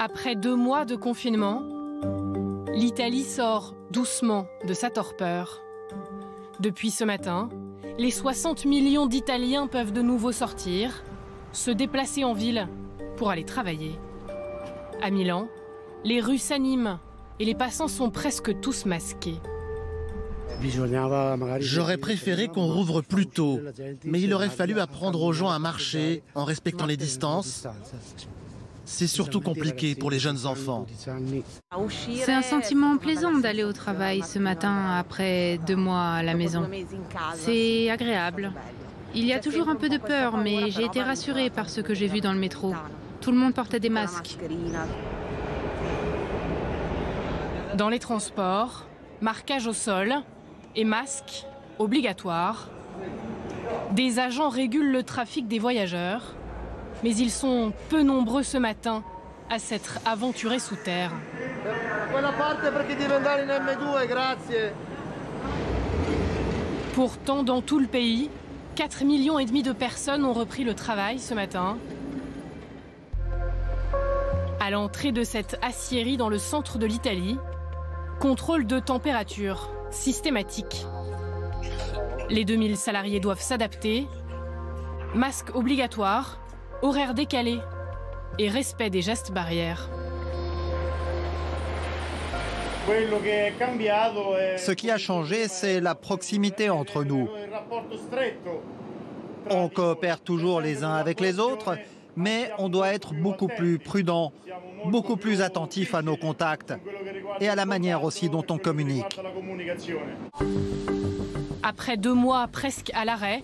Après 2 mois de confinement, l'Italie sort doucement de sa torpeur. Depuis ce matin, les 60 millions d'Italiens peuvent de nouveau sortir, se déplacer en ville pour aller travailler. À Milan, les rues s'animent et les passants sont presque tous masqués. J'aurais préféré qu'on rouvre plus tôt, mais il aurait fallu apprendre aux gens à marcher en respectant les distances. C'est surtout compliqué pour les jeunes enfants. C'est un sentiment plaisant d'aller au travail ce matin après 2 mois à la maison. C'est agréable. Il y a toujours un peu de peur, mais j'ai été rassurée par ce que j'ai vu dans le métro. Tout le monde portait des masques. Dans les transports, marquage au sol et masques obligatoires. Des agents régulent le trafic des voyageurs, mais ils sont peu nombreux ce matin à s'être aventurés sous terre. Pourtant, dans tout le pays, 4,5 millions de personnes ont repris le travail ce matin. À l'entrée de cette aciérie dans le centre de l'Italie, contrôle de température systématique. Les 2000 salariés doivent s'adapter. Masque obligatoire, horaire décalé et respect des gestes barrières. Ce qui a changé, c'est la proximité entre nous. On coopère toujours les uns avec les autres, mais on doit être beaucoup plus prudent, beaucoup plus attentif à nos contacts et à la manière aussi dont on communique. Après 2 mois presque à l'arrêt,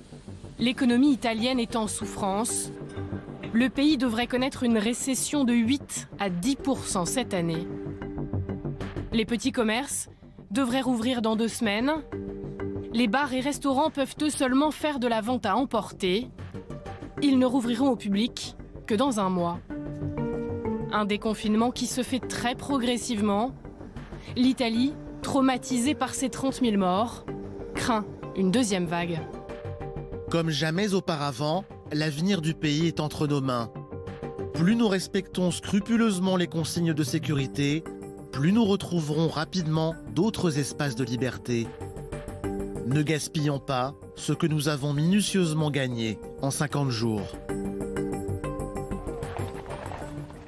l'économie italienne est en souffrance. Le pays devrait connaître une récession de 8 à 10% cette année. Les petits commerces devraient rouvrir dans 2 semaines. Les bars et restaurants peuvent eux seulement faire de la vente à emporter. Ils ne rouvriront au public que dans 1 mois. Un déconfinement qui se fait très progressivement. L'Italie, traumatisée par ses 30 000 morts, craint une 2e vague. Comme jamais auparavant, l'avenir du pays est entre nos mains. Plus nous respectons scrupuleusement les consignes de sécurité, plus nous retrouverons rapidement d'autres espaces de liberté. Ne gaspillons pas ce que nous avons minutieusement gagné en 50 jours.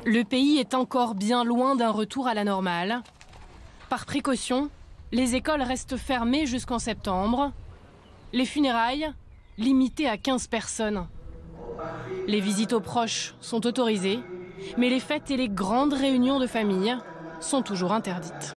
Le pays est encore bien loin d'un retour à la normale. Par précaution, les écoles restent fermées jusqu'en septembre. Les funérailles, limitées à 15 personnes. Les visites aux proches sont autorisées, mais les fêtes et les grandes réunions de famille sont toujours interdites.